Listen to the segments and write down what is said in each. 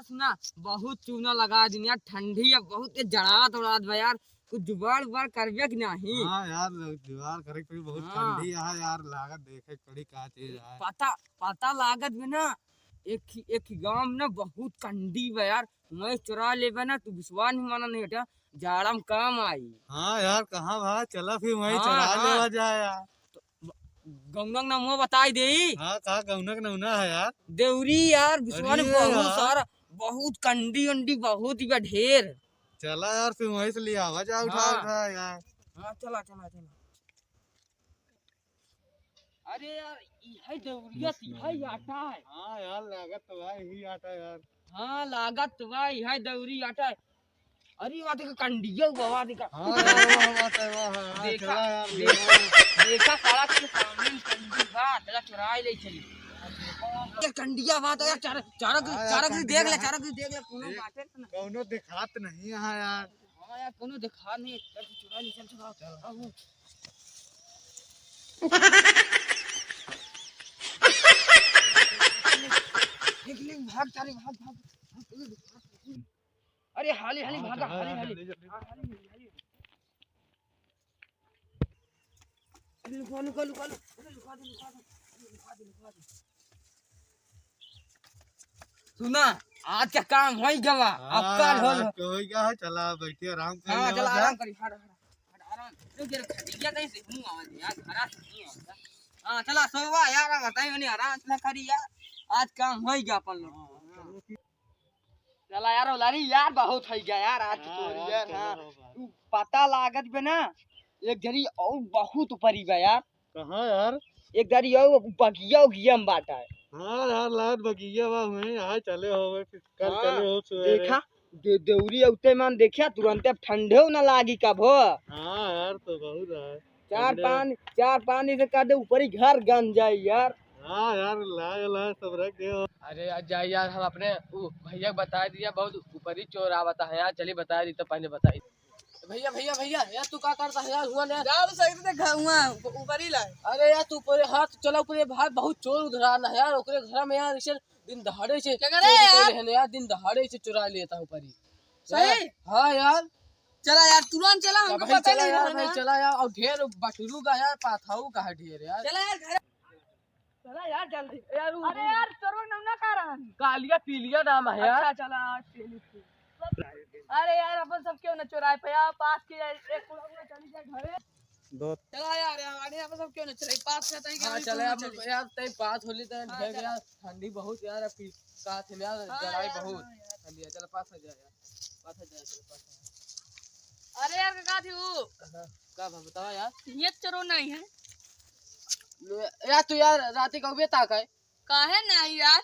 सुना बहुत चूना लगा दिन यार, ठंडी है बहुत, जड़ा तोड़ा दे यार, कुछ जुगाड़ उगाड़ करबे कि नहीं? हाँ यार जुगाड़ करे कोई बहुत ठंडी है यार, लागत देखे पड़ी का चीज है। पता लागत में ना एक गांव में ना बहुत ठंडी है यार, मैं चुरा लेबे ना तू विश्वास नहीं माना नहीं हटा, जाड़ा में काम आई। हाँ यार कहाँ भाई, चला फिर वही हाँ, चढ़ा हाँ। लेवा जाए यार। गौनक ना मुँह बताई दे। हाँ कहा गौनक नौना है यार। देवरी यार विश्वास अरे बहुत यार। सारा, बहुत कंडी उंडी बहुत ही बा ढेर। चला यार फिर वहीं से लिया आवा जा, उठा हाँ। उठा यार। हाँ चला चला चला। अरे यार यही देवरिया यही आटा है। हाँ यार लागत तो भाई ही आता यार। हाँ लागत भाई यही देवरी आटा है। अरे वाह देखा कंडिया बाबा देखा। हाँ यार बात है वाह यार, देखा चला यार देखा सारा के सामने कंडी बात तेरा चुराई ले चली। ये कंडिया बात है यार, चारा चारा की देख ले, चारा की देख ले कोनो बात है ना। कौनो दिखात नहीं है यार। हाँ यार कोनो दिखा नहीं, चल चुरा ले, चल चल। भाग चारे भाग। अरे हाली हाली भागा, हाली हाली लुका दे। सुना आज का काम हो गया, अब कल हो गया है, चला बैठिए आराम कर। हाँ चला आराम करी, आराम रुक जरा, खटिया कहीं से हूं आवाज यार, खरा नहीं होगा। हाँ चला सोवा यार, बताई मैंने आराम से करी यार, आज काम हो गया अपन लोग। चला यार लारी यार बहुत हो गया यार आज तो यार। हाँ पता लागत पे ना एक जरी और बहुत ऊपरी बा यार। कहाँ यार? एक जरी और बगिया उगिया में बाटा है। हाँ यार लागत बगिया बा हुए यहाँ चले हो फिर कल हाँ, चले हो सवेरे। देखा देवरी उते मन देखा तुरंत ठंडे न लागी कब हो। हाँ यार तो बहुत है। चार पानी से काटे ऊपर ही घर गन जाए यार। हाँ यार लाग सब रख दे। अरे आज जाए यार, हम अपने भैया बता दिया बहुत ऊपरी चोर आवता है यार, चलिए बता दी तो पहले बताई। भैया भैया भैया यार तू क्या करता है यार? हुआ ना यार सही से घुमा ऊपर ही लाए। अरे यार तू ऊपर हाथ चला, ऊपर भाग, बहुत चोर उधर ना यार, ओकरे घर में यार इसे दिन दहाड़े से यार दिन दहाड़े से चुरा लेता हूँ परी। सही? हाँ यार चला यार तुरंत चला, हमको भाई पता चला नहीं यार, है भाई ना। चला यार, और ढेर बटरू का यार पाथाऊ का है ढेर यार। चला यार घर, चला यार जल्दी यार। अरे यार चोर नमना का रहा है, कालिया पीलिया नाम है यार। अच्छा चला। अरे यार अपन सब क्यों न चुराए पे यार, पास के एक कुड़ा चली जाए घरे। दो चला यार हमारे यहाँ पे सब क्यों न चुराए, पास से तई हाँ चले यार तई बात होली तो ढेर यार, ठंडी बहुत यार, अभी का थे यार जराई बहुत ठंडी है। चल पास हो जाए यार, पास हो जाए, चल पास। अरे यार का थी वो का बताओ यार? ये चोरो नहीं है यार तू यार राती का उबे ताक है काहे नहीं यार।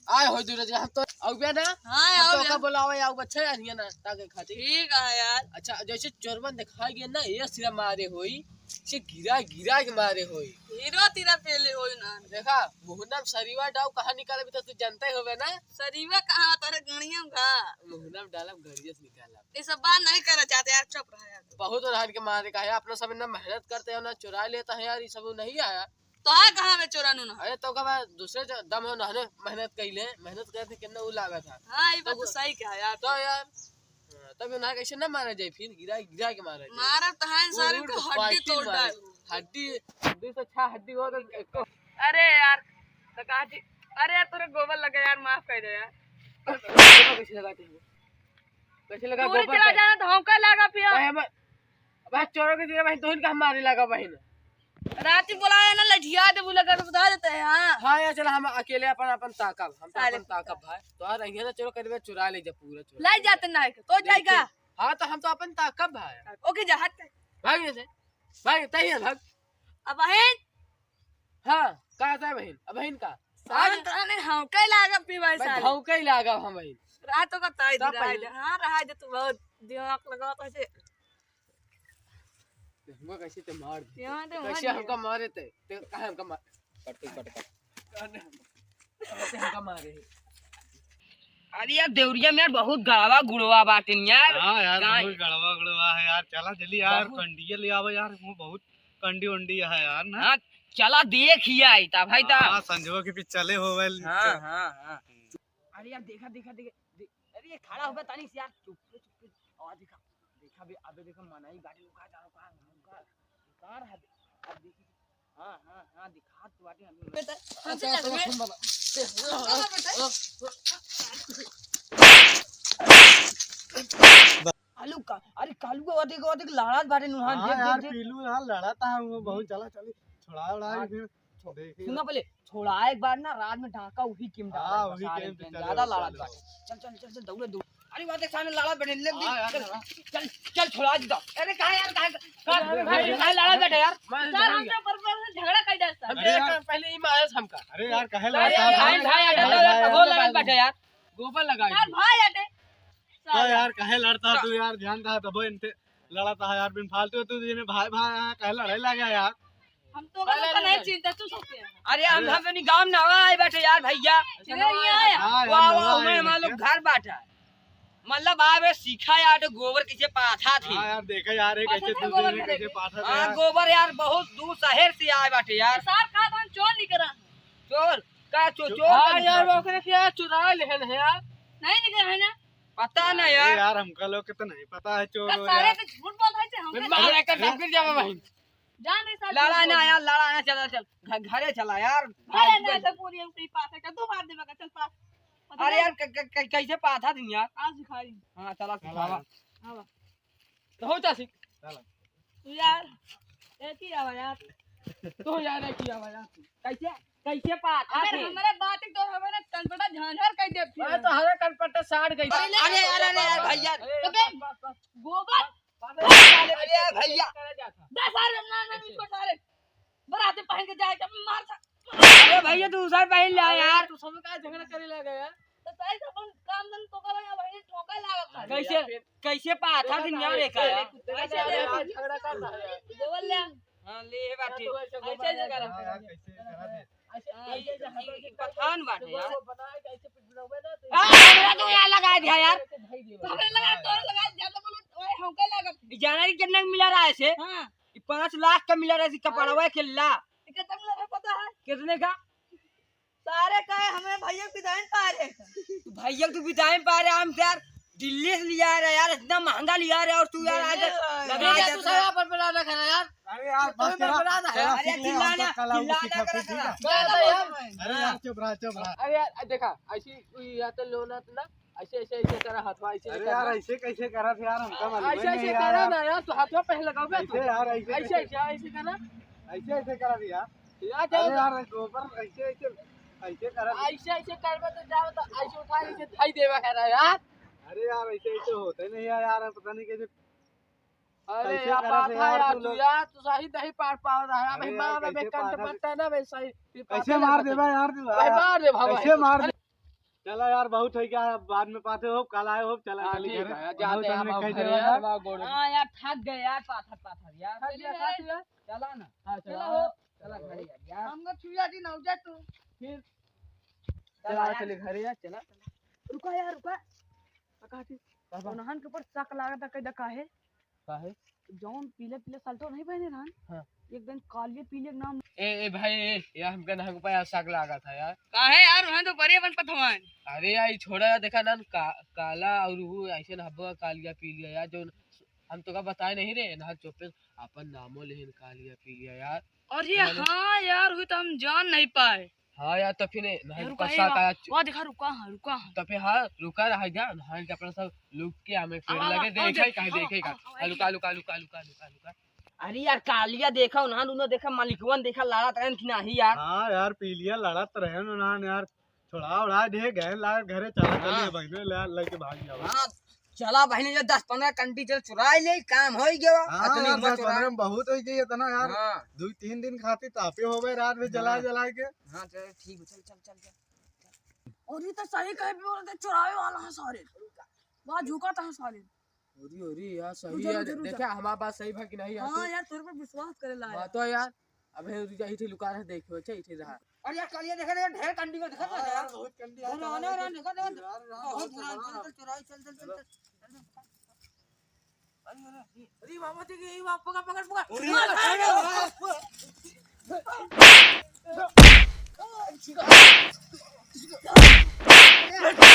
आए हो दूर हम तो उबे ना। हाँ हम तो यार का बुलावे यार बच्चे यार ना ताके खातिर। ठीक है यार। अच्छा जैसे चोरबन दिखाई गया ना, ये सिरा मारे होई से गिरा के मारे होई। हीरो तेरा पहले हो ना देखा मुहन्ना सरीवा डाव कहां निकाले भी तो तू जानता ही होवे ना। सरीवा कहाँ तारे गणिया का मुहन्ना डाला गड़िया से निकाला। ये सब बात नहीं करना चाहते यार, चुप रह यार। बहुत उधार के मारे का है, अपना सब ना मेहनत करते हैं ना चुरा लेता है यार, ये सब नहीं आया। तो है कहाँ में चोरानू ना। अरे तो का दूसरे दम हो ना मेहनत कइले, मेहनत करते कितना उ लागत है। हाँ ये बात तो सही कहा यार। तो यार तब ना कैसे ना मारा जाए, फिर गिरा के मारा जाए। मारा तो है सारे को हड्डी तोड़ डाल। हड्डी से अच्छा हड्डी हो तो एको। अरे यार तो कहा जी, अरे यार तेरे गोबर लगा यार, माफ कर दे यार। कैसे लगा तुमको? कैसे लगा पूरी गोबर? चला जाना धोखा लगा पिया। भाई चोरों के दिन भाई दोन का मारे लगा बहन। रात बुलाया ना लठिया दे बुला कर बता देते हैं। हाँ हाँ यार चलो हम अकेले अपन ताकब, हम तो अपन ताकब भाई तो यार रहिए ना, चलो करवे चुरा ले जा पूरा चुरा लाई जाते ना है तो जाएगा। हाँ तो हम तो अपन ताकब भाई। ओके जा हट भाग से भाग तही है भाग। अब बहन हाँ कहा था बहन? अब बहन का आज तो ने हम कई लागा पी भाई साहब भौंका ही लागा हम बहन। रात को ताई दे। हां रहा दे तू बहुत दिमाग लगा कैसे हमको कैसे ते मार दे, यहाँ दे कैसे हमका मारे ते कहा हमका मार कट कैसे हमका मारे। अरे यार देवरिया में यार बहुत गावा गुड़वा बाटिन यार। हाँ यार बहुत गड़वा है यार, चला जल्दी यार कंडिया ले आवा यार, वो बहुत कंडी उंडी है यार ना। हाँ चला देख ही आई था भाई था। हाँ संजो के पीछे चले हो हाँ हाँ हाँ अरे यार देखा देखा देखा अरे ये खड़ा हो बतानी से यार चुप चुप आवाज देखा देखा बे अबे देखो मनाई गाड़ी रुका जा रुका कार है अब देखी हां दिखा तो बाटे हम बेटा हमसे सुन बाबा आलू का अरे कालू को देखो लाड़ा बाटे नुहान हाँ देख यार देख पीलू यार लड़ाता है वो बहुत चला चली छुड़ा उड़ा फिर देखिए सुना पहले छोड़ा एक बार ना रात में ढाका वही किम डाला हाँ, वही किम पे चले ज्यादा लाड़ा चलो। बाटे चल दौड़े दौड़ अरे वहां देख सामने लाड़ा बैठे ले हाँ यार, चल छोड़ा दो अरे कहां यार कहां लाड़ा बैठे यार सर हमसे पर झगड़ा कर देता अरे पहले ही मायस हमका अरे यार कहे भाई लड़ता भाई वो लड़ा बैठे यार गोबर लगाई यार भाई हटे तो यार कहे लड़ता तू यार ध्यान था तब इनसे लड़ाता है यार बिन फालतू तू जिन्हें भाई भाई कहे लड़ाई लगा यार हम तो का नहीं चिंता तू सकते हैं अरे हम अपनी गांव में नवा आए बैठे यार भैया चले यहाँ आया हाँ यार वाह नवा मैं है हम लोग ये। घर बैठा मतलब आवे सीखा यार तो गोबर कैसे पाथा थी हाँ यार देखा यार कैसे पाठा था दूसरे गोबर ने करेगी। कैसे पाठा था हाँ यार। गोबर यार बहुत दूर शहर से आए बैठे यार सार कहा था चोर निकला चोर का हां यार चोर ओकरे क्या चुरा लेहन है यार नहीं निकला है ना पता नहीं अरे यार यार हमका लोग के तो नहीं पता है चोर का हो सारे यार तो झूठ बोलता है हम मार कर सब गिर जावा भाई जान नहीं साल लड़ा ना यार लड़ा ना चल घरे चला यार अरे नहीं तो पूरी हम पास है तू मार देगा चल पास अरे यार कैसे पाथा थी यार आज सिखाई हाँ चला चला सिखावा यार। तो हो जा सीख चलो। तू यार एक ही आवा यार तो यार है किया भाई कैसे कैसे पाथा अगर थी हमारे बात एक तो हमारे तनपटा झांझर कर दे फिर मैं तो हरे कनपट्टा साड़ गई अरे अरे अरे भैया गोबर अरे भैया 10 साल ना ना इसको सारे बराते पहन के जाएगा मार अरे भैया तू उधर पहन ले यार तू सब का झगड़ा करे लगा यार तो सही से अपन काम धन तो करो या भाई ठोका लागत है कैसे कैसे पाथा थी यार एक यार झगड़ा करता है बोल ले हाँ ले बाटे ऐसे जगह हाँ यार कैसे करा दे पठान बाटे यार बनाए कैसे पिटवावे ना तो हमरा तो यार लगा दिया यार हमें लगा तोड़ लगा ज्यादा बोलो ओए हमका लागत जाना कि कितना मिला रहा है इसे हां 5 लाख का मिला रहा है कपड़वा के ला कितना लगा पता है कितने का सारे कहे हमें भैया पिदाइन पा रहे भैया तू बिताए पा रहे हम यार दिल्ली से लिया रहा यार इतना महंगा लिया रहा और तू यार आज लगा ठीक है तू सब पर बना रखा है यार अरे यार बस तेरा अरे चिल्लाना चिल्लाना अरे यार चुप रहा अरे यार देखा ऐसी या तो लोना तो ना ऐसे करा हाथवा ऐसे अरे यार ऐसे कैसे करा थे यार हमका मालूम ही नहीं करा यार ना यार तो हाथवा पहले लगाओगे ऐसे यार ऐसे ऐसे करना ऐसे करा दिया यार अरे यार गोबर ऐसे करा दिया। ऐसे करबे तो जाओ तो ऐसे उठा के थाई देवा है यार अरे यार ऐसे होते नहीं है यार पता नहीं कैसे अरे कैसे यार करा बात थे है यार यार तू तू लोग? यार तू सही नहीं पार पा रहा है अरे भाई यार, मार में कैसे कंट पार- पट्टा ना भाई सही कैसे मार देवा यार तू भाई मार दे भाई कैसे मार दे चला यार बहुत है क्या बाद में पाते हो कल आए हो चला हां चली ठीक घर है जाते हैं हम कह घर देवा यार यार वहां गोड़ हां यार थक गए यार पाथा यार चला ना चला हो चला घरे यार हमको छुया दी ना जा तू फिर चला चले घर यार चला रुका यार रुका काटी नहान के ऊपर शक लागत है कदा काहे काहे जौन पीले पीले सल्टो नहीं पहने रहन हां एक दिन कालिए पीले नाम ए भाई यार हमका ना हमको यार शक लगा था यार काहे यार वहां तो बड़े बन पथवान अरे यार छोड़ा यार देखा ना काला और वो ऐसे ना हब्बा कालिया पी लिया यार जो हम तो का बताए नहीं रे ना चुप अपन नामो लेहिन कालिया पी लिया यार और ये हां यार हुई तो हम जान नहीं पाए हाँ यार तो फिर नहीं रुका पसा का वाह देखा रुका तो फिर हाँ रुका रहा जा हाँ के अपना सब लुक के हमें फिर लगे देखे कहीं देखेगा लुका लुका लुका लुका लुका लुका अरे यार कालिया देखा उन्हां दोनों देखा मालिकवन देखा लाड़ा तरन की नहीं यार हाँ यार पीलिया लड़त रहे ना यार छोड़ा उड़ा दे गए ला घरे चला चलिए बहने लेके भाग जाओ हां चला बहनी जो 10-15 कंटी चल चुराई ले काम हो गयो हाँ यार 10-15 बहुत हो गई इतना यार हां 2-3 दिन खाती तापे हो गए रात में जला के हां चल ठीक चल और ये तो सही कहे भी बोलते चुरावे वाला है सारे वहां झुका था सारे ओरी यार सही है देखा हमारा बात सही भाई कि नहीं यार हां यार तोर पर विश्वास करे ला बात तो यार अबे रुजा इथे लुका रहा देखो अच्छा इथे रहा अरे यार कालिया देखा ढेर कंटी को देखा था यार बहुत कंडी बहुत बहुत चुराई चल अरे मामा जी के वहां पकड़ अरे